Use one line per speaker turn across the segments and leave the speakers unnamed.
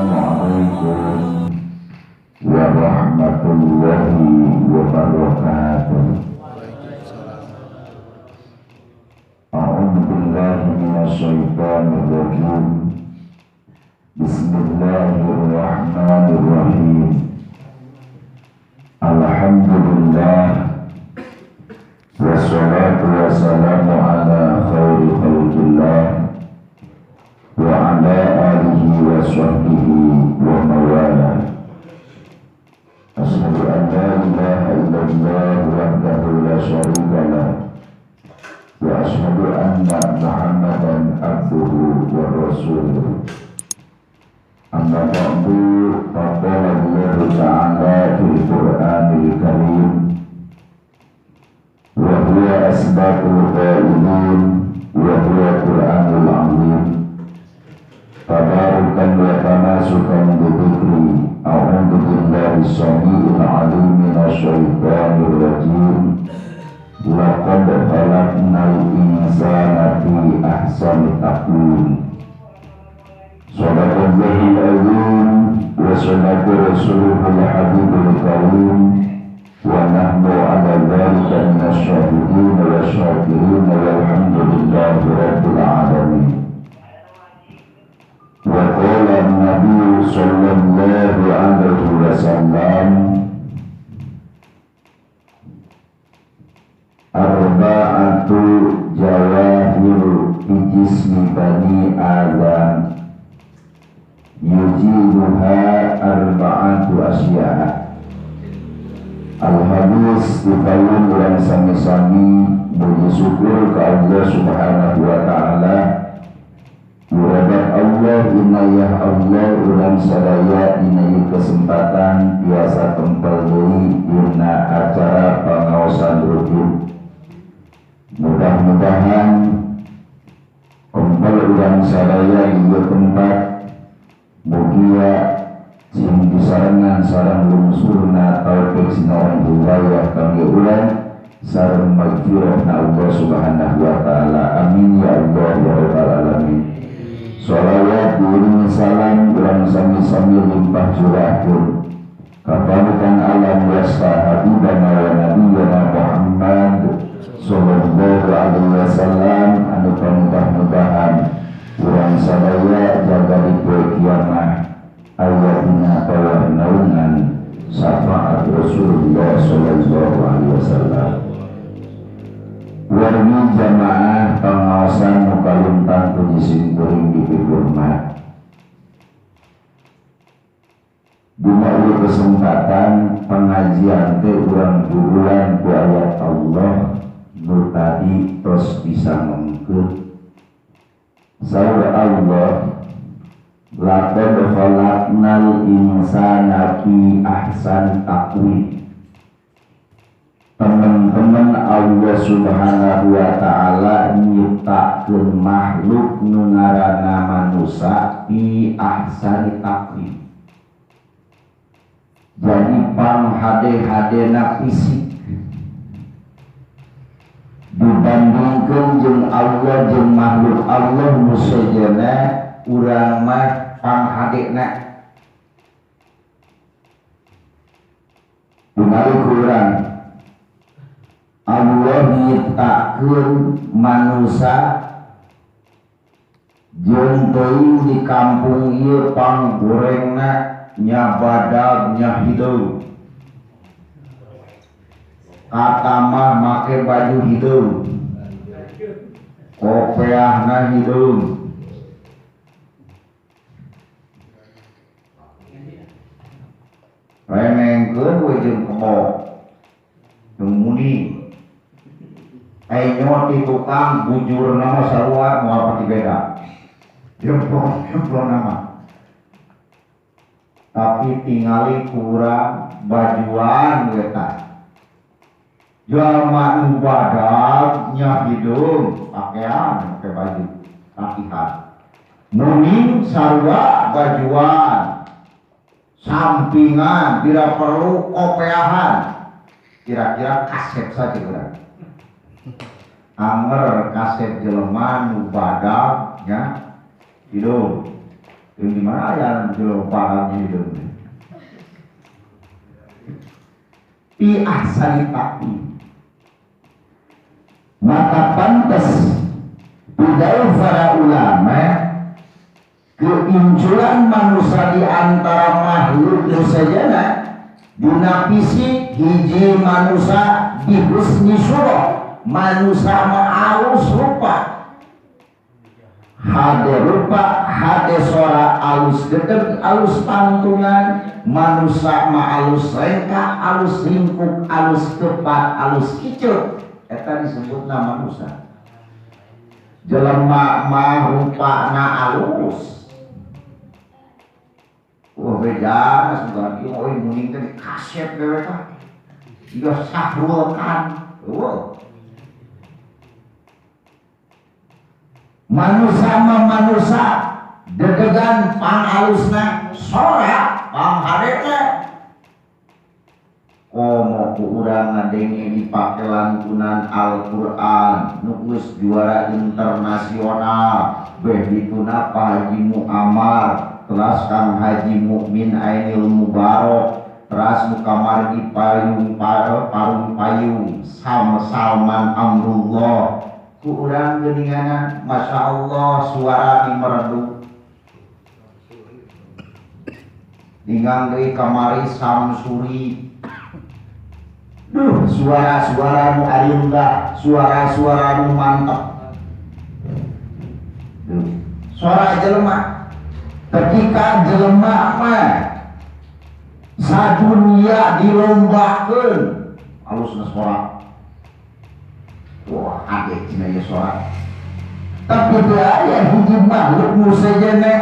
Assalamualaikum warahmatullahi wabarakatuh. A'udzu billahi minasyaitonir rajim. Bismillahirrahmanirrahim. Alhamdulillah wassalatu wassalamu ala khairi khalqillah wa ala alihi wa sahbihi wa mawala. Asyhadu an la ilaha illallah wahdahu la syarika lah wa asyhadu anna Muhammadan abduhu wa rasuluh. Amma ba'du, faqala Allah ta'ala fil Qur'anil Karim wa huwa asbaqul qailin wa huwa Qur'anul 'azim. Tabarukan wa tamasukan bi dzikri. A'udzu billahi samii'il 'aliim minasyaitonir rajiim. Laqad khalaqnal insana fi ahsani taqwiim. Shadaqallahul 'azim wa shadaqa rasuluhul habibul karim wa nahnu 'ala dzalika minasyahidin wa syakirin walhamdulillahi rabbil 'alamin. Wa qala an-nabiy sallallahu alaihi wasallam arba'atu jawahir fi jismi bani Adam yujibuha arba'atu asya'a. Al-hadis dipayun yang sami-sami puji syukur ke Allah subhanahu wa ta'ala. Muradat Allah inayah Allah ulang sadaya inayah kesempatan biasa kempel deui dina acara pangaosan rutin. Mudah-mudahan kempel ulang sadaya di tempat mugia sing disarengan sareng lungsurna taufik sinaon hidayah kangge ulang sareng magfirahna Allah subhanahu wa ta'ala. Amin ya Allah ya rabbal alamin. Sholawat diiringi salam ulang sami-sami limpah curahkeun kapanutan alam wasta habibana wa nabiyyana Muhammad sallallahu alaihi wasallam anu mudah-mudahan urang sadaya jaga di kiamah aya dina bawah naungan syafaat Rasulullah sallallahu alaihi wasallam. Warmi jamaah pengawasan mukaluntang puji simkuring di hormat. Dina ieu kesempatan pengajian teh urang buruan ku ayat Allah nu tadi tos bisa mengkeut. Saur Allah laqad khalaqnal insana fi ahsani taqwim. Teman-teman Allah subhanahu wa ta'ala nyiptakeun makhluk nu ngaranna manusia fi ahsani taqwim. Jadi panghade-hadena fisik dibandingkeun jeung Allah jeung makhluk Allah nu sejenna urang mah panghadena kumaha urang Allah nyiptakeun manusia jeung teuing di kampung ieu panggorengna nya badag nya hideung. Kata mah make baju hideung, kopeahna hideung. Remengkeun we jeung kebok jeung muni. Nyot di tukang bujur nama sarua moal pati beda. Jemplon nama. Tapi tingali kurang bajuan eta. Jalma nu badag nya hideung pakaian pakai baju rapihan. Muni sarua bajuan sampingan tidak perlu kopeahan. Kira-kira kaset saja urang. Anger kaset jelema nu badag nya hidung Yang dimana ya jeloparannya itu. Pi ahsani tapi. Maka pantas budaya para ulama keinculan manusia di antara makhluk sajana dinapisi hiji manusia di husni surah manusia ma'alus rupa hade rupa hade suara alus deket alus pantungan manusia ma'alus rengka alus ringkuk alus tepat alus kicau eta disebutna manusia jelema mah rupana alus. Wah beda sudah kieu euy muning teh kaset dewe tah. Ieu sahrulkan. Wah. Manusia mah manusia dedegan pangalusna sora pangharena. Komo ku urang ngadenge dipake lantunan Al-Qur'an nu geus juara internasional beh dituna Pak Haji Muammar teras Kang Haji Mukmin Ainil Mubarok teras nu kamar di payung parung payung Salman Amrullah ku urang geuninganan Masya Allah suara di meredup ningali deui kamari Samsuri. Duh, suara-suara nu ayeuna, suara-suara nu mantap. Duh, suara jelema. Ketika jelema mah sadunia dilombakeun, alusna suara. Wah, ade cenah ieu suara. Tapi teu aya hiji makhluk nu sajana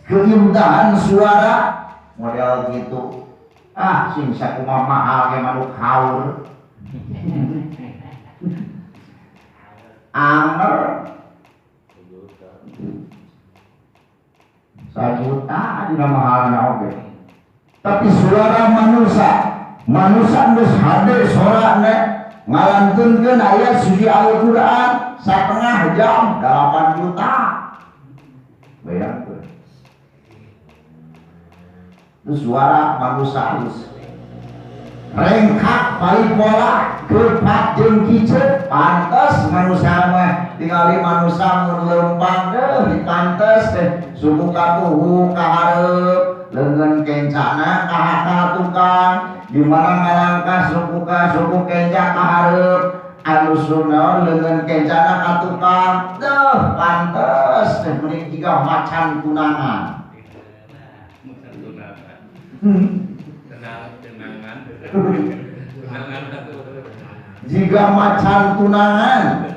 keindahan suara model gitu. Ah, sing sakumaha mahal ge manuk haur. Amer. Sajuta dina mahalna oge. Tapi suara manusia geus hade sorana ngalantunkeun aya suci Al-Qur'an satengah jam 8 juta. Bayangkeun. Itu suara manusia halus rengkak paripola kepat jeung kiceu pantes manusia mah tingali manusia mun leumpang dipantes teh suku katuhu ka hareup leungeun kencana ka tukang di mana ngalangkah suku kenca ka hareup anu sunnaon leungeun kencana ka tukang teuh pantes teh meuni jiga macan tunangan. Jika macan tunangan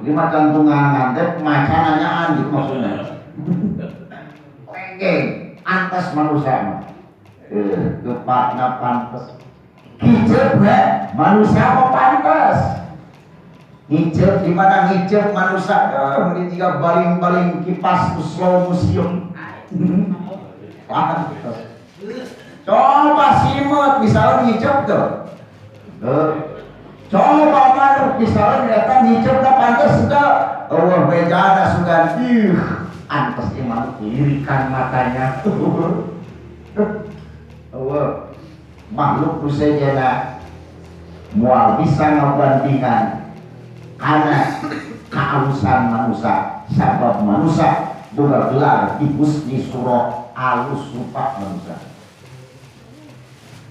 di macan tunangan teh macan anyaan gitu maksudnya pengen antas manusia mah kepatna pantes hijab manusia mah pantes hijab di mana hijab manusia ini jika baling-baling kipas slow museum pantes. Coba simut misalnya ngicep tuh. Coba manuk misalnya datang ngicep dah pantas sudah. Allah bejana sudah antas manuk lirikan matanya. Allah makhluk kusejana mual bisa ngabandingan karena kealusan manusia sabab manusia boga gelar di husni surah alus rupa manusia.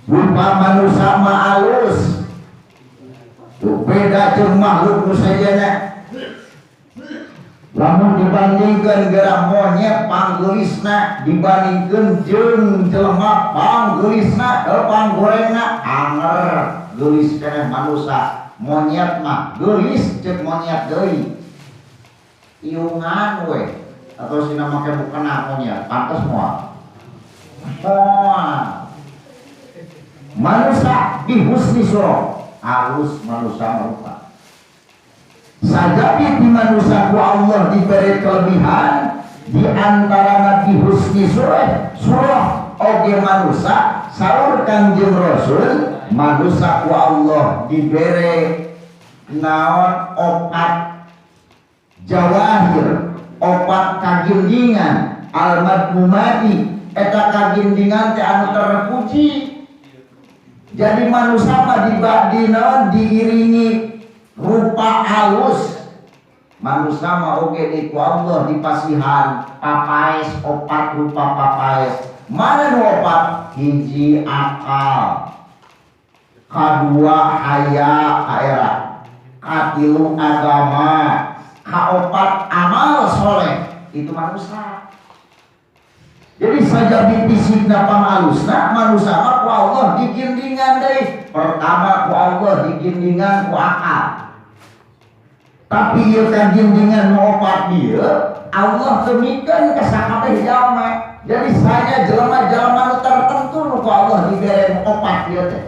Rupa manusia ma'alus beda jeung makhluk nu sajana lamun dibandingkeun gerak monyet panggeulisna dibandingkeun jeung jelema panggeulisna panggorengna anger geulis keneh manusia monyet mah geulis ceuk monyet deui iungan we atau sina make mukena monyet pantes moal manusia di husni surah halus manusia merupa sajati di manusia ku Allah diberi kelebihan di antara nabi husni surah oge manusia saur Kangjeng Rasul manusia ku Allah diberi naon opat jawahir opat kagilingan
al-madmumati eta kagindingan teh anu terpuji. Jadi manusia mah diiringi rupa halus. Manusia mah oge di Allah dipasihan papaes opat rupa papaes. Mana nu opat? Hiji akal, kadua haya kaera, katilu agama, kaopat amal soleh. Itu manusia. Jadi saja bibisikna pangalusna manusia mah ku Allah digindingan deui. Pertama ku Allah digindingan ku akal. Tapi ieu kan gindingan nu opat dieu Allah temikeun ka sakabeh jalma. Jadi saya jelema-jelema nu tertentu nu ku Allah dibere opat ieu teh.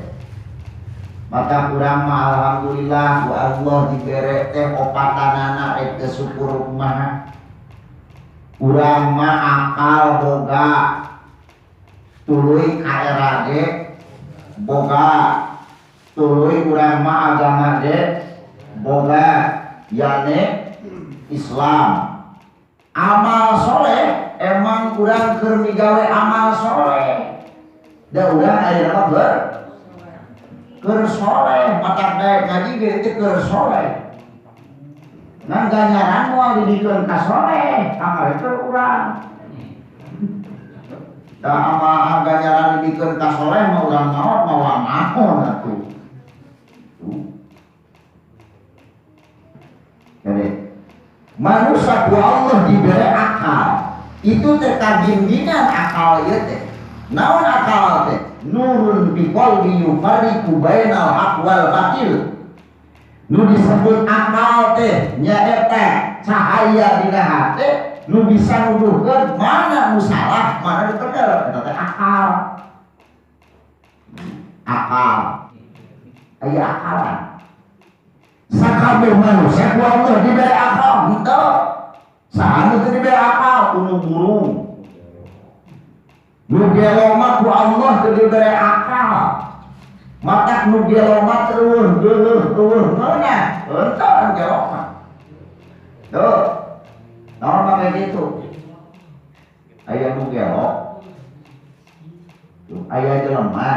Maka urang mah alhamdulillah ku Allah dibere teh opatanana rek teu syukur kumaha. Urang mah akal boga, tuluy kaera ge boga, tuluy urang mah agama ge boga, yane Islam. Amal soleh emang urang keur migawe amal soleh. Da urang aya nama keur soleh, matak daek ngaji ge teh keur soleh. Ngan ganjaran moal didikeun ka soleh, amal itu urang. Da amal ganjaran didikeun ka soleh mah urang maot mah mahon atuh. Jadi manusia ku Allah diberi akal. Itu teh kabimbingan akal ieu teh. Naon akal teh? Nurun bi qalbi yufariqu bainal haq wal batil. Nu disebut akal teh nyaeta cahaya dina hate nu bisa nuduhkeun mana nu salah mana nu bener eta teh akal. Akal aya akalan sakabeh manusia ku Allah diberi akal henteu saha nu teu diberi akal unu burung nu gelo mah ku Allah teu diberi akal. Mata nu gelo mah teueuh meunah henteu gelo mah. Tuh. Naon mah kayak gitu. Aya nu gelo. Tuh, aya jelema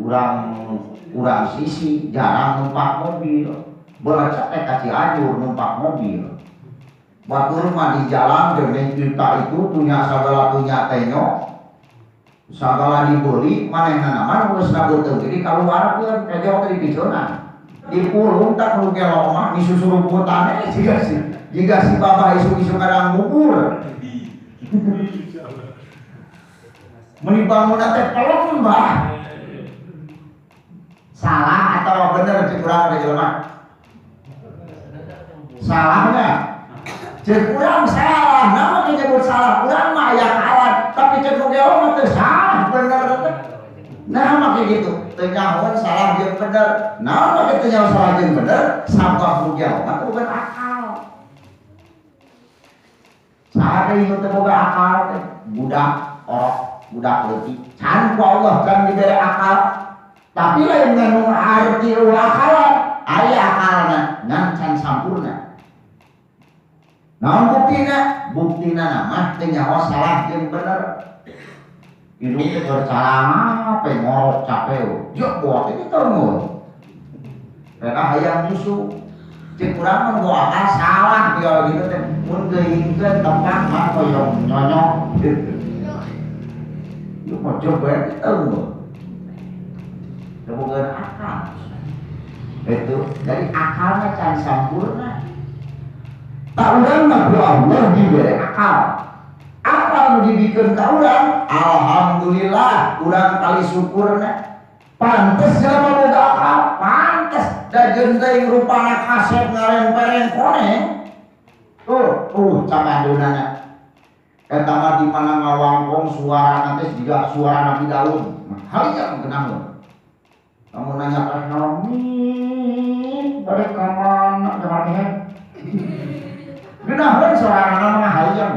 urang sisi jarang numpak mobil. Berecet teh ka Cianjur numpak mobil. Batur mah di jalan jeung kita itu punya sagala punya tenyo. Sagala dibeli manehna mah geus nabeuteung jadi kaluarkeun kejauh teh dipiceunan dipulung tak nu gelo mah disusuruputan jiga si baba isu-isu kadang bubur mun bangunan teh pelong bah salah atau bener cek urang ada jelema salahnya cek urang salah namun disebut salah urang mah aya alat tapi cek nu gelo mah teu salah bener teh nah make gitu teu nyahoan salah jeung bener naon make teu nyaho salah jeung bener sabab nu gelo mah teu boga akal saha deui nu teu boga akal teh budak orok budak leutik can ku Allah can dibere akal tapi lain nganu arti akalan aya akalna ngan can sampurna. Naon buktina? Buktina nama teu nyaho salah jeung bener. Hidup teh bercalama pe ngorok capeu. Jok buat itu teumeun. Karena hayang musuh. Cek urang mah moal akal salah dia gitu teh. Mun geuingkeun tempat mah koyong nyonyok. Ieu mah jok bae teumeun. Teu boga akal. Itu dari akalnya can sampurna. Tak urang mah ku Allah diberi akal. Akal nu dibikeun ka urang, alhamdulillah urang kali syukurna. Pantes jelema boga akal, pantes da jeung teuing rupana kasep ngalempereng koneng. Camadunana. Eta mah di mana ngawangkong suarana teh jiga suara Nabi Daud. Haliang geunang. Kamu nanya ka naon? Balik ka mana jaman genaheun soranana mah hayang.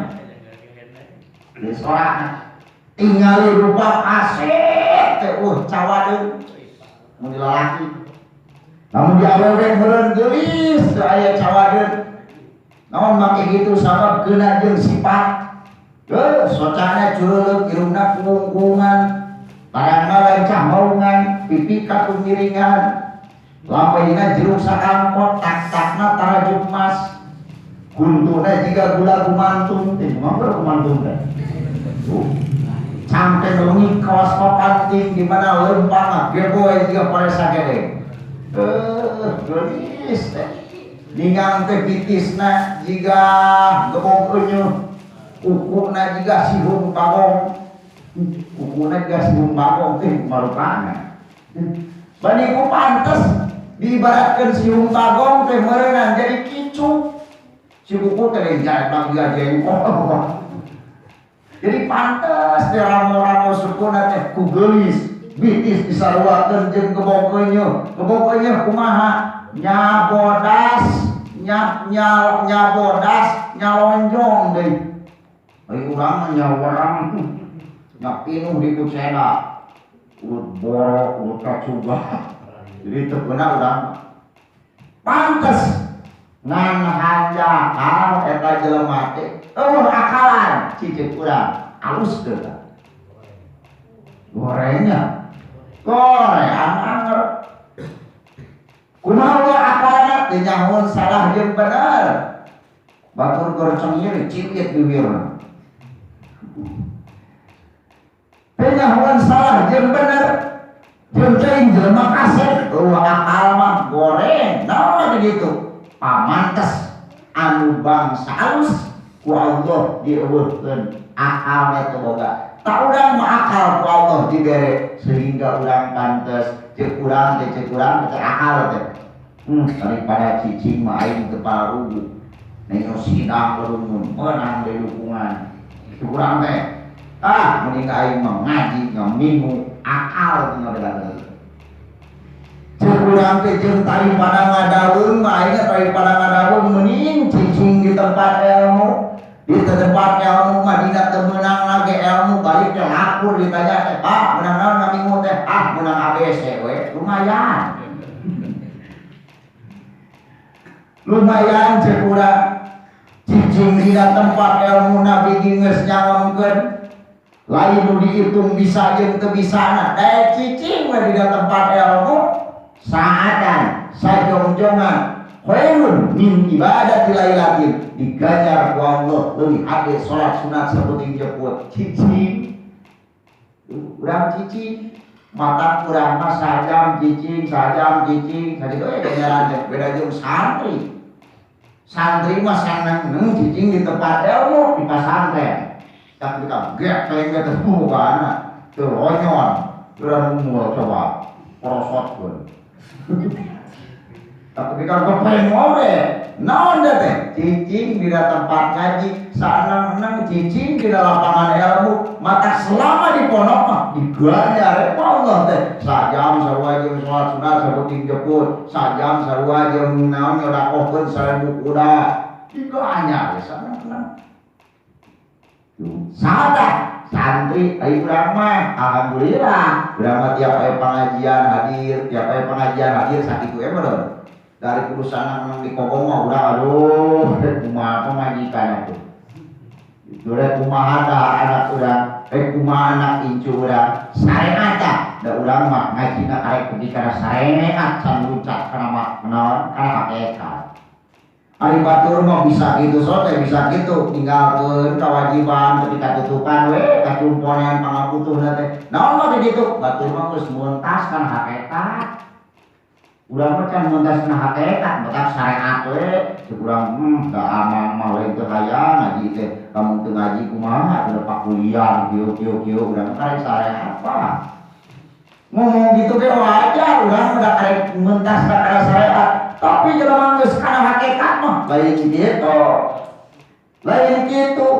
Geus soranana tingali rupa kasep teh cawadeun mun lalaki. Namun di awewe meureun geulis teu aya cawadeun. Naon make kitu sabab keuna jeung sifat Socana jeuleuh irungna kungkungan, tarangna lancah maungan, pipi katungiringan, lampeuna jeruk sakangkot, tak-takna tarajuk emas, guntuna jiga gula gumantung, teh mangga gumantung teh. Sampai ngelungi kawas papanting di mana lempang geboy jiga paresa gede. Gelis teh. Ningang teh bitisna jiga gebong eunyeuh. Ukuna jiga sihung bagong. Ukuna jiga sihung bagong teh marupana. Bani ku pantes diibaratkeun sihung bagong teh meureunana jadi kicu. Si kuku teh jadi bagian jengkol. Jadi pantes teh ramo-ramo sukuna teh ku geulis bitis disaruakeun jeung gebong eunyeuh kumaha nyabodas nyabodas nyalonjong deui. Ai urang mah nyawarang nyapinuh di kucena urut borok urut kacuba. Jadi teu beuna urang pantes ngan hanjakal eta jelema teh eueuh akalan cicit urang alus teu gorengnya gorean anger kumaha we akalana teu nyahoon salah jeung bener batur gorcengir cipit bibirna teu nyahoon salah jeung bener jeung teuing jelema kasep eueuh akal mah goreng naon kitu pamantes anu bangsa alus ku Allah dieuweuhkeun akal teh boga. Tak urang mah akal ku Allah dibere sehingga urang pantes ceuk urang teh akal teh. Daripada cicing mah aing teu parugu. Neng sidang leumun meunang deui dukungan. Itu urang teh. Mending aing mah ngaji ngamimu akal tina dagang. Ceuk urang teh jeung daripada ngadaweung mah aing daripada ngadaweung mending cicing di tempat ilmu. Di tempat ilmu mah dina teu meunang lagi ilmu balik teh lakur ditanya teh Pak meunang naon ngamingu teh meunang ABC we lumayan. Lumayan ceuk urang cicing dina tempat ilmu nabi geus nyawengkeun lain nu dihitung bisa jeung teu bisana daek cicing we dina tempat ilmu saadan sajongjongan khairun min ibadah lailatin digajar ku Allah leuwih hade salat sunat saputing jeput cicing urang cicing mata urang mah sajam cicing sakitu ganjaran beda jeung santri mah saneng cicing di tempat ilmu di pasantren tapi kita gek teh teh bukan teu ronyon urang moal coba prosotkeun. Tapi kalau kepengen ngore, naon teh cicing di tempat ngaji, sanang-nang cicing di lapangan ilmu, maka selama di pondok mah digajar Allah teh. Sajam sarua jeung salat sunat saputing jeput, sajam sarua jeung naon nyodakohkeun 1000 kuda. Digajar sanang-nang. Sahabat santri ai urang mah alhamdulillah, urang mah tiap aya pengajian hadir sakitu mah dari kurusan nang di Kogong mah urang aduh kumaha pamajikan atuh. Itu rek kumaha da anak urang, kumaha anak incu urang, sareat da urang mah ngajina karek pergi kana sareat can lucak kana naon kana hakikat. Ari batur mah bisa gitu sote bisa gitu tinggalkeun kewajiban ketika tutupan we kacumponean pangabutuhna teh. Naon mah kitu batur mah geus muntas kana hakikat. Urang mah can muntas kana hakikat batak syariat we ceuk urang da aman mah lain teu hayang ngaji teh lamun teu ngaji kumaha teu pakuliah kieu urang karek syariat apa. Ngomong gitu ge wajar urang udah karek muntas kana syariat tapi jelema geus kana hakikat mah lain kitu.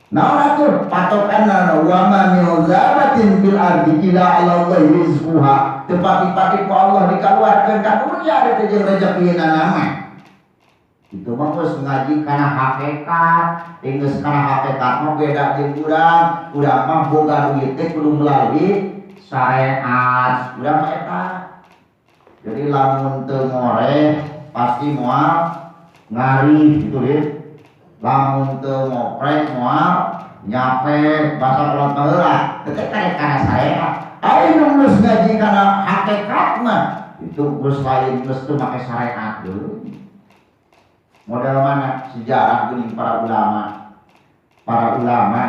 Naon atuh patokanna wa ma min zabatin fil ardi illa Allah rizquha. Tepati-pati ku Allah dikaluarkeun ka dunya teh jeung rezekina nama. Itu mah geus ngaji kana hakikat, geus kana hakikat mah beda jeung urang mah boga duit teh kudu melalui syariat. Urang mah eta. Jadi lamun teu ngoreh pasti moal ngari gitu ya. Lamun teu ngoprek moal nyape bahasa kolot baheula teh karek saya ayo geus ngaji kana hakikat mah itu geus lain geus teu make syariat deui. Model mana sejarah geuning para ulama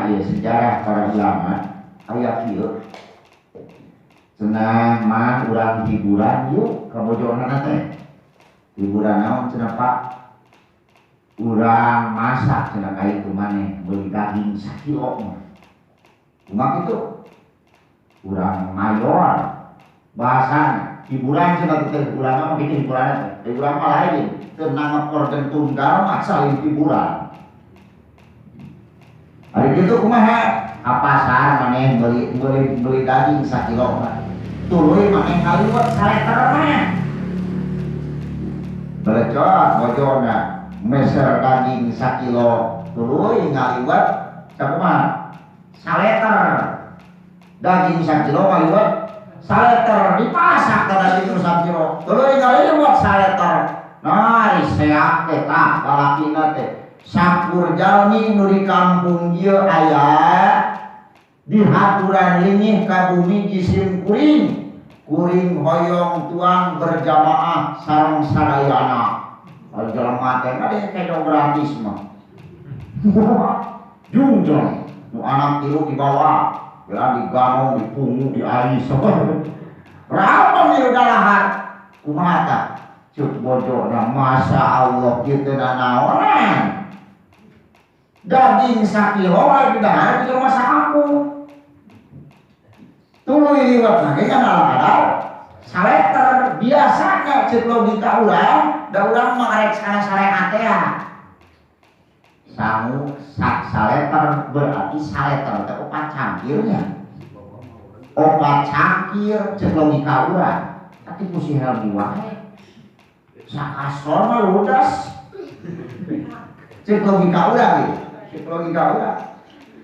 ya sejarah para ulama aya kieu cenah mah urang hiburan yuk ka bojona teh hiburan naon cenah Pak urang masak cenah ka itu maneh beuli daging 1 kilo mah kumaha kitu urang mayor bahasana hiburan cenah teh ulama mah bikin hiburan teh urang mah lain teu nangepor tunggal mah salin hiburan. Hari itu kumaha? Apasar maneh beli daging 1 kilo mah. Tuluy maneh ngaliwat saleter mah. Belecot bojona meser daging 1 kilo tuluy ngaliwat sakumaha? Saleter. Daging 1 kilo ngaliwat saleter dipasak ka daging 1 kilo. Tuluy ngaliwat saleter. Nah, seak teh tah balakina teh sakur jalmi nu di kampung ieu aya di haturan lingih ka bumi jisim kuring hoyong tuang berjamaah sareng sadayana al jelema teh ade kado gratis mah jungjong nu anak tilu di bawah belah diganong dipungu diais berapa nih udah lahar kumaha tah cuk bojona masya Allah kitu naonan daging 1 kilo lagi dahar di rumah saku tuluy liwat lagi kan kadang saleter biasanya cek logika urang da urang mah arek kana syariat teh sangu sak saleter berarti saleter teh opat cangkirnya opat cangkir cek logika urang tapi kusi helmi wae sakasor mah ludas cek logika urang ieu cek logika urang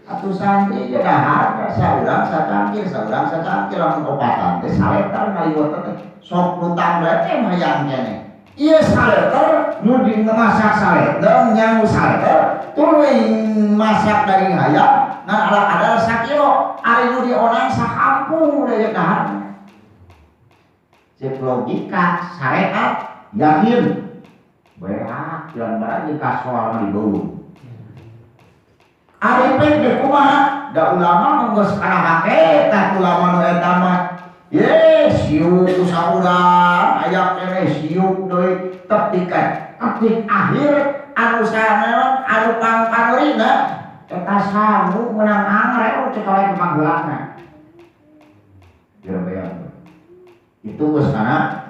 atuh santri ge dahar saurang sacangkir lamun opatan teh saleter ngaliwat teh sok lutang teh hayang keneh ieu saleter nu dimasak saleter nyangu saleter tuluy masak daging hayam ngan ala-ala 1 kilo ari nu dionang sakampung udah dahar cek logika syariat yakin beak dan barang kasoal di bawah ari pede kumaha da ulama geus kana hakikat ulama nu eta mah ye siuk saurang aya keneh siuk deui teptikan atik akhir anu saneun anu pangpanurina eta sangu menang angre cek oleh panggeulana bayang itu geus kana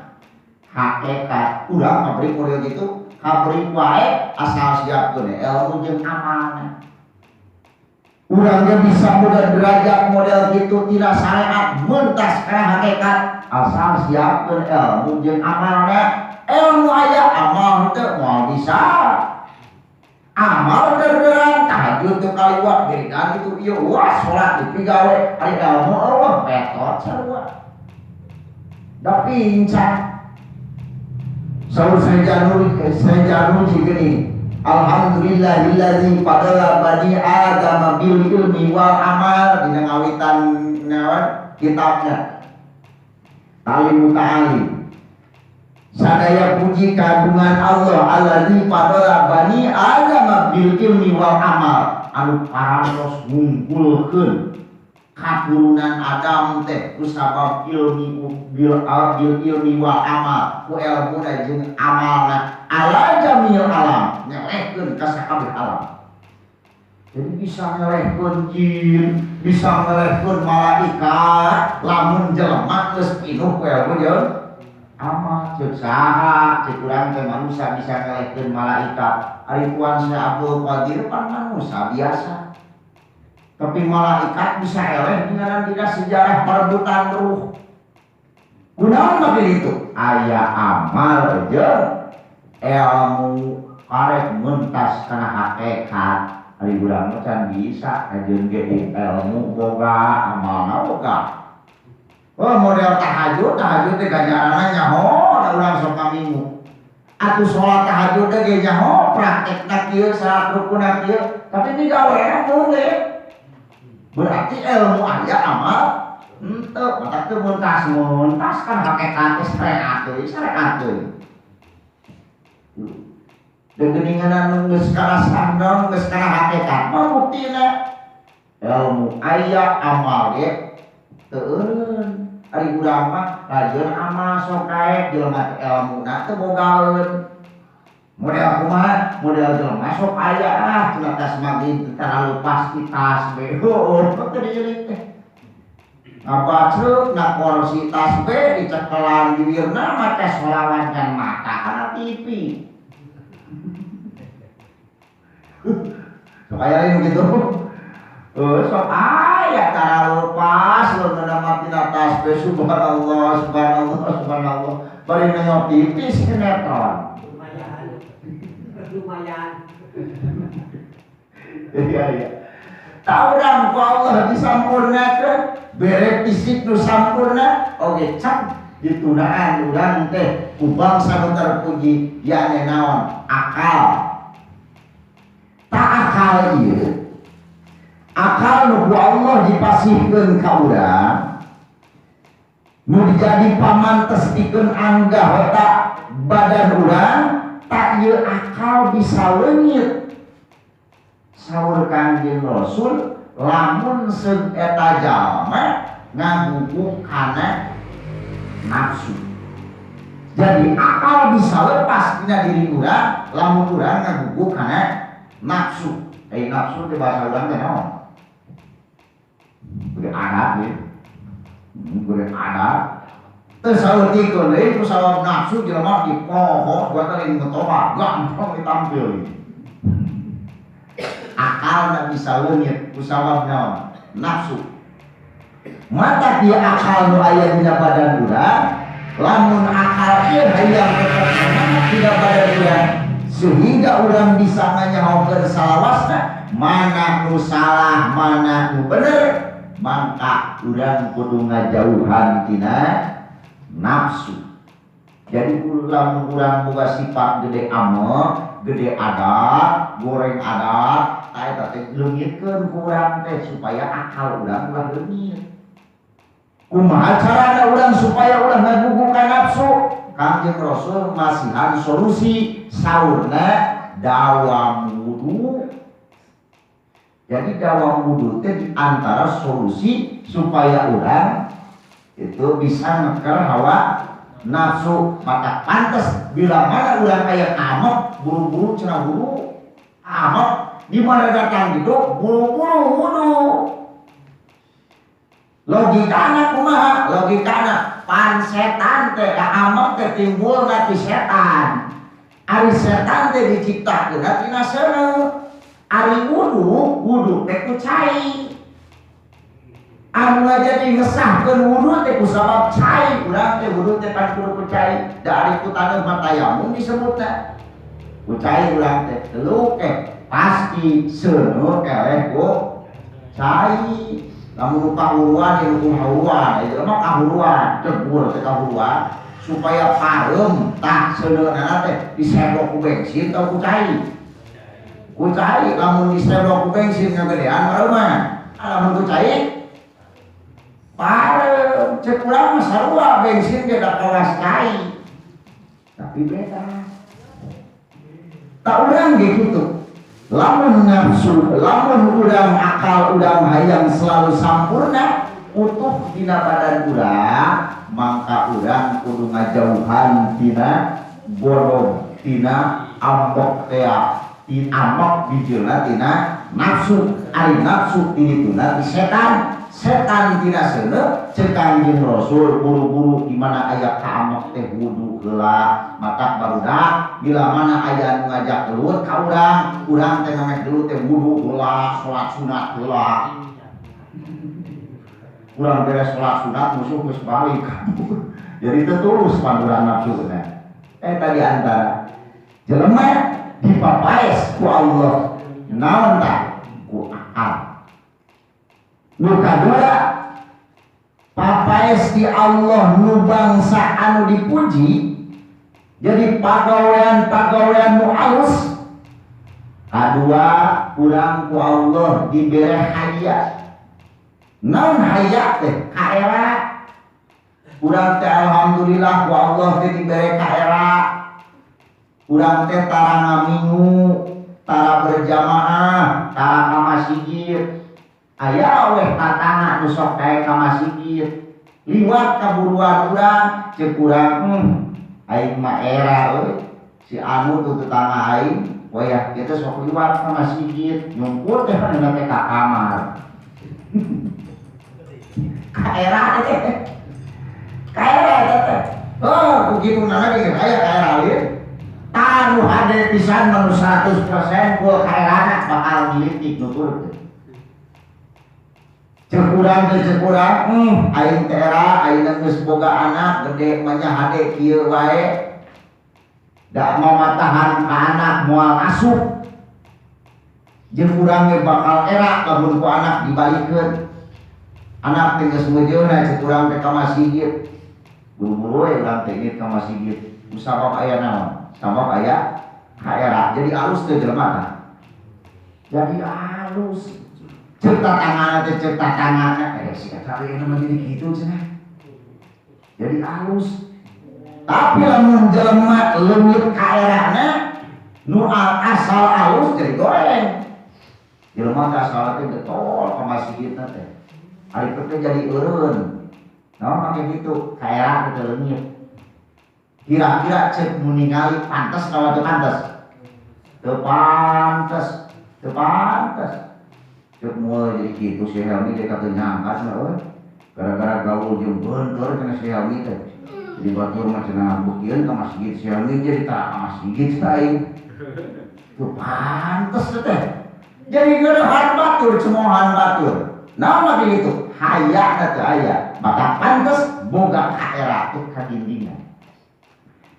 hakikat urang pabrik model gitu pabrik wae asal siapkeun ilmu jeung amalna urang ge bisa mudah derajat model gitu tidak syariat mentas kana hakikat asal siapkeun ilmu jeung amalna ilmu aya amal teh moal bisa amal derderan tahajud teu kaliwat gerikan itu ieu wah salat dipigawe ari ilmu Allah petot sarua da pincang saur saya januji gini alhamdulillahilladzi fadala bani adam bil ilmi wal amal dina ngawitan naon kitabna Talim Muta'alim sadaya puji kagungan Allah alladzi fadala bani adam bil ilmi wal amal anu parantos ngumpulkeun katurunan Adam teh ku sabab ilmi bil ilmi wal amal ku ilmu da jeung amalna ala jamil alam nyelehkeun ka sakabeh alam jadi bisa nyelehkeun jin bisa nyelehkeun malaikat lamun jelema geus pinuh ku ilmu jeung amal ceuk saha ceuk urang teh manusia bisa nyelehkeun malaikat ari Tuan Syekh Abdul Qadir pan manusia biasa tapi malaikat bisa eleh dengan tidak sejarah perebutan ruh. Kunaon makin itu? Aya amal aja ilmu karek mentas kana hakikat. Ari urang mah can bisa ajeun ge ilmu boga amalna boga. Oh model tahajud teh ganjaranna nyaho da urang sok kaminggu. Atuh salat tahajud ge nyaho praktekna kieu salat rukunna kieu tapi digawe mungkin Berarti ilmu aya amal henteu mata teu muntas kan hakikat teh syariat teh. Degeningan anu geus karasan geus kana hakikat mah buktina ilmu aya amal ge teu eureun. Ari urang mah rajin amal sok kae jelema teh ilmuna teu bogaeun. Model kumaha? Model jelema sok aya cenah tas maghrib terlalu pasti tas we. Heueuh teu dieulik teh. Ngabacreuk na kursi tas we dicekelan bibirna mah teh solawan kan mata kana TV. Sok aya anu gitu. Sok aya terlalu pas lu menamati atas be subhanallah bari nanya TV sinetron. Lumayan. Iya. Taurang ku Allah disampurnakeun, bere fisik nu sampurna oge can ditunaan urang teh ku bangsa nu terpuji yakni naon? Akal. Tak akal ieu. Akal nu ku Allah dipasihkeun ka urang nu dijadi pamantes dikeun anggah otak badan urang tak ieu akal bisa leungit. Saur Kangjeng Rasul lamun seug eta jalma ngaguguk kana nafsu. Jadi akal bisa lepas dina diri urang lamun urang ngaguguk kana nafsu. Nafsu teh bahasa urang teh naon? Kudu adat ya. Kudu adat. Teu saeutik deui ku sabab nafsu jelema dipoho buat tadi metoba gampang ditampil. Akalna bisa leungit ku sabab naon? Nafsu. Mata dia akal nu aya dina badan urang, lamun akal ieu hayang tetep dina badan urang sehingga urang bisa nganyahokeun salawasna mana nu salah mana nu bener, maka urang kudu ngajauhan tina nafsu. Jadi lamun urang boga sifat gede ameh, gede adat, goreng adat, eta teh leungitkeun ku urang teh supaya akal urang ulah leungit. Kumaha carana urang supaya ulah ngaguguk ka nafsu? Kangjeng Rasul masihan solusi saurna dawam wudu. Jadi dawam wudu teh di antara solusi supaya urang itu bisa ngeker hawa nafsu. Maka pantes bila mana urang aya amok buru-buru cenah wudu. Amok di mana datang gitu buru-buru wudu. Logikana kumaha? Logikana pan setan teh amok teh timbulna ti setan. Ari setan teh diciptakeun tina seuneu. Ari wudu teh ku cai. Anu jadi ngesahkeun wudu teh ku sabab cai. Urang teh wudu teh pan kudu ku cai. Dari ku taneuh mah tayamum disebutna. Ku cai urang teh telu pasti seuneu keleh ku cai. Lamun kahuruan ieu kahuruan, ieu mah kahuruan, cebur teh kahuruan supaya pareum tah seuneunana teh disedok ku bensin tau ku cai. Ku cai lamun disedok ku bensin ngagedean mareuman. Lamun ku cai pareum cek urang mah sarua bensin ge da kawas cai. Tapi beda. Tak urang ge kitu. Lamun nafsu, lamun urang akal urang hayang selalu sampurna utuh dina badan urang, maka urang kudu ngajauhan tina bodoh, tina ambok teh, tina amok bijeuna tina nafsu. Ari nafsu dituna ti setan, setan tina seuneu ceuk Kangjeng Rasul buru-buru di mana aya kaamok teh wudu heula. Mata barudak bila mana aya anu ngajak gelut ka urang teh ngamek gelut teh wudu heula, salat sunat heula. Urang beres salat sunat musuh geus balik. Jadi teu tulus panduran nafsu teh. Eta di antara jelema dipapaes ku Allah. Naon tah? Ku akal. Nu kadua papaes di Allah nu bangsa anu dipuji. Jadi pagawean nu alus. Kadua urang ku Allah dibere hadiah. naon hayat teh kaera urang teh alhamdulillah ku Allah teh dibere kaera urang teh tara ngamingu tara berjamaah tara ka masjid aya weh tatangga nu sok kae ka masjid liwat kaburuan urang ceuk urang aing mah era euy si anu tu tetangga aing wayah kita sok liwat ka masjid nyungkur teh kana teh ka kamar kaera teh kaera teh oh begitu nana aya kaera lieu tanu hade pisan manu 100% kul kaerana bakal militik nuturkeun ceuk urang aing teh era ayeuna geus boga anak gede mah nya hade kieu wae da mau matahan ka anak moal asup jeung urang ge bakal era lamun ku anak dibalikeun anak teh geus meujeuna ceuk urang teh ka masjid buru-buru we urang teh ka masjid sabab aya naon sabab aya kaera jadi alus teh jelema tah jadi alus ceuk tatangana sia cari mah jadi kitu cenah jadi alus tapi lamun jelema leungit kaerana nu asal alus jadi goreng jelema teh asal teh getol ka masjidna teh ari teh jadi eureun naon make kitu kaera teh leungit kira-kira ceuk mun ningali pantes kawa teu pantes teu pantes ceuk moal jadi kitu si Helmi teh kateu nyangka cenah euy gara-gara gaul jeung beunteur cenah si Helmi teh jadi batur mah cenah bukieun ka masjid si Helmi jadi tak ka masjid aing teu pantes teh jadi geurehan batur cemohan batur naon mah kitu hayana teu aya maka pantes boga kaera teh ka dindingan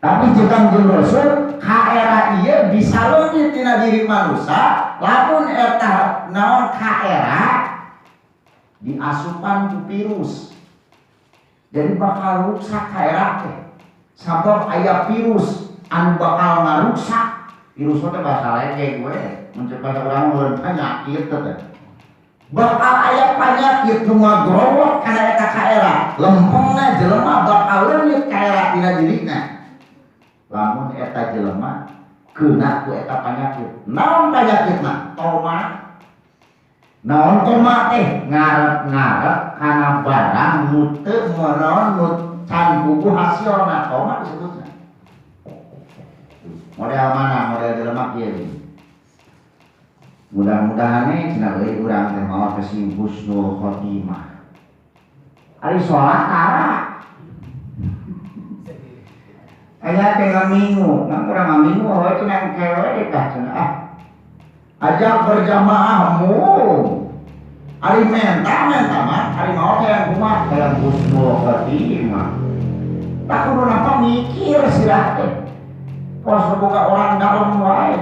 tapi jeung jeung Rasul kaera ieu bisa leungit tina diri manusia lamun eta naon kaera diasupan ku virus jadi bakal rusak kaera teh sabab aya virus anu bakal ngaruksak virus teh bahasa lain kayak gue mencegah orang meureun penyakit teh bakal aya penyakit nu ngagrowot kana eta kaera lempengna jelema bakal leungit kaera tina dirina lamun eta jelema keuna ku eta panyakit naon panyakitna toma naon toma teh ngarep-ngarep kana barang nu teu menaon nu can buku hasilna toma disebutna model mana model jelema kieu mudah-mudahan cenah euy urang teh maot si husnul khotimah ari salat tara aya teh ngamingu ngan urang ngamingu we cenah kewe deh tah cenah ajak berjamaah mu ari menta mah ari mau teh kumaha kayak husnul khotimah tak kudu napa mikir sirah teh pos boga orang dalem wae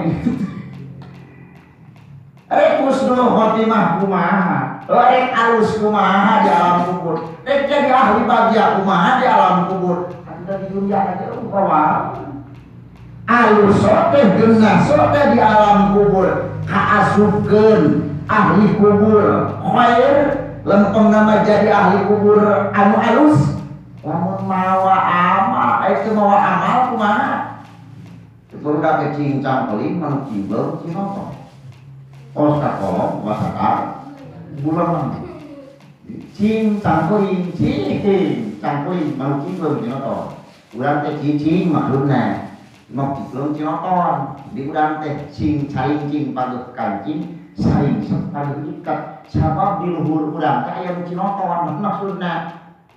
rek husnul khotimah kumaha rek alus kumaha di alam kubur rek jadi ahli bahagia kumaha di alam kubur anda di dunia aja umpama alus teh geunah teh di alam kubur kaasupkeun ahli kubur khair lempeng nama jadi ahli kubur anu alus lamun mawa amal itu mawa amal kumaha budak kecincang keling manu cibel cinoto pos kakolong wasakar bulan cincang keling cincang keling manu cibel cinoto urang teh cicing maklumna mau cibel cinoton di urang teh cing caring cing paduh kancing saing paduh ikat sabab di luhur urang teh aya cinoton maksudna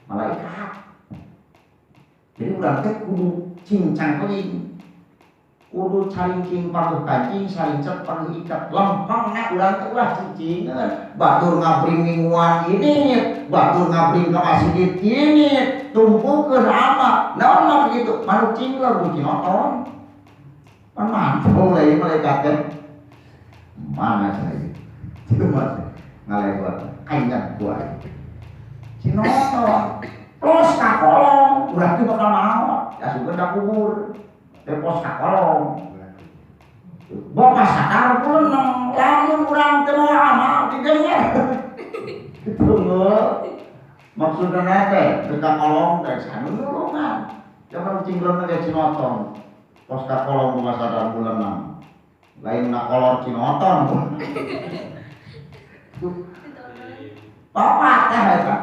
malaikat jadi urang teh kudu cincang keling kudu caringking paduh kancing saling cep paduh ikat lempengna urang teh ulah cicingeun batur ngabring mingguan ini batur ngabring ka masjid ini tumpukeun amal naon mah kitu manuk cingler buci nonton pan mantul lagi malaikat teh mana saya itu mas ngalewat kaingan kuai cinoton terus ka kolong urang teh bakal maot asukeun ka kubur pos kakolong boga sadar pun lamun urang teu mau amal digengnya Tunggu. Maksudnya nate, dekat kolong dari sana kan. Jangan cinglon aja cinotong. Pos ka kolong rumah sadar bulan 6. Lain nak kolor cinotong. Bapak teh eta.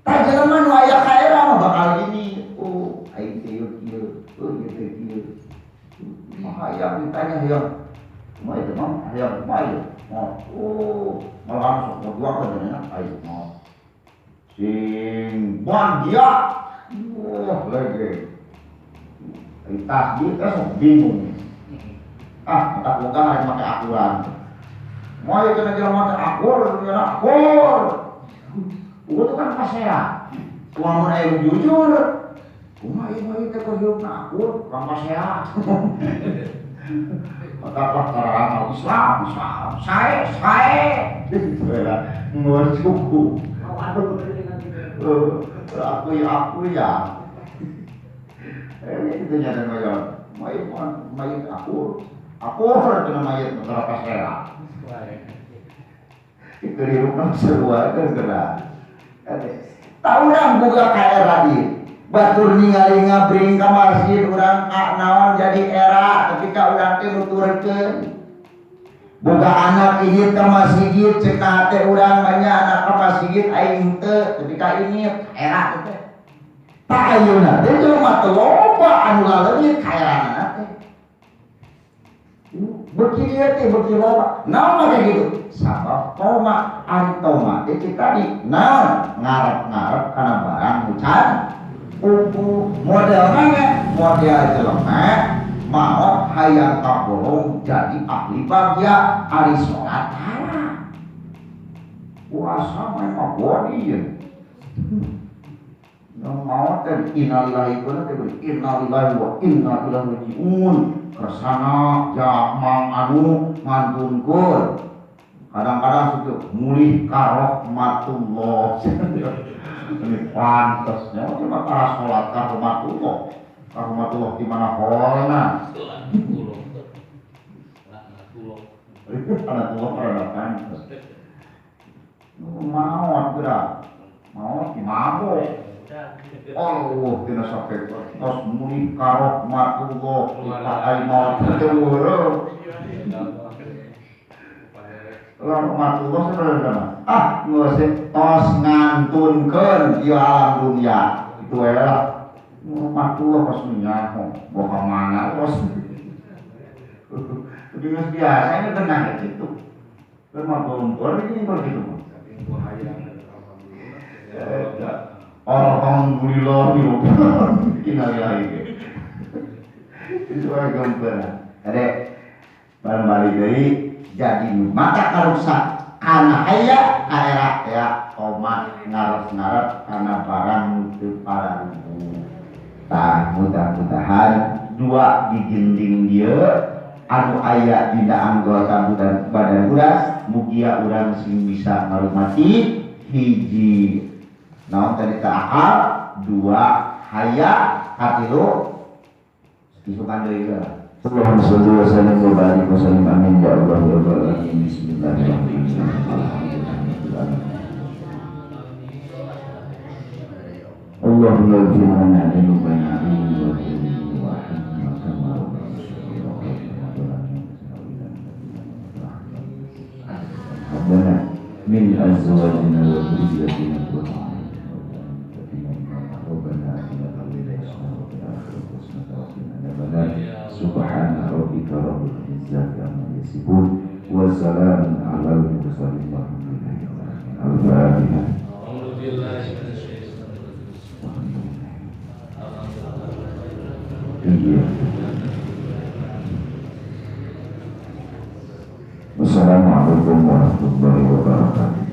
Tah jelema nu aya ka era mah bakal gini. Oh, aing teh kieu. Oh, ieu teh kieu. Mah aya ditanya hayang. Mah itu mah hayang bae. Oh, malah sok dua ka jenengan aing mah. Sing bahagia. Wah, lagi. Tas dia sok bingung. Tak bukan harus pakai akuran. Mau ya kena jalan pakai akur. Gua tuh kan pasea. Cuma mau air jujur. Cuma ini kita hidup akur, kan pasea. Katakanlah orang Islam. Saya. Mau cukup. Aku ya. Itu nyata mayat. Mayat aku kena mayat antara pasera. Itu di rumah seluar kan kena. Tahu orang buka kayak tadi. Batur ningali ngabring ka masjid urang naon jadi era ketika urang teh nuturkeun. Boga anak init ka masjid cek teh urang banyak anak ka masjid aing teu ketika init era teh. Tak ayeuna teh jelema teu loba anu laleungit kaeranana teh. Beki dia teh beki loba. Naon kayak gitu? Sabab toma antoma teh tadi naon ngarep-ngarep kana barang hujan. Modelnya model jelema mau hayang kabolong jadi ahli bagja ari sholat hara. Puasa main mabodi ya. Yang mau teh innalillahi wa inna ilaihi raji'un. Kersana jamang anu ngandunkeun. Kadang-kadang suka mulih karahmatullah. Ini pantasnya cuma cara sholat karahmatullah di mana holna Anatullah pada pantas mau gerak mau mabok Allah tidak sampai tos muni karahmatullah kita aimau terurung rahmatullah sebenarnya ngeuseut tos ngantunkeun di alam dunia itu adalah rahmatullah pas nyaho boka mana tos geus biasanya tenang itu lemah gompor ini begitu alhamdulillah innalillahi itu gompor ade balik deui jadi mata karusak karena aya era ya omat ngarep-ngarep karena barang nutup para rubuh. Tah mudah-mudahan dua di dinding dia anu aya dina anggota badan uras mugia urang sing bisa ngarumati hiji naon tadi akal dua haya katilu isukan deui
Allahumma sholli wa sallim wa barik wa sallim amin ya Allah ya Rabbal alamin. Bismillahirrahmanirrahim. Allahumma ighfir lana dhunubana wa hamna kama rabbana min azwajina wa dhurriyyatina qurrata Subhana rabbika rabbil izzati amma yasifun wa salamun alal mursalin walhamdulillahi rabbil alamin. Wassalamualaikum warahmatullahi wabarakatuh.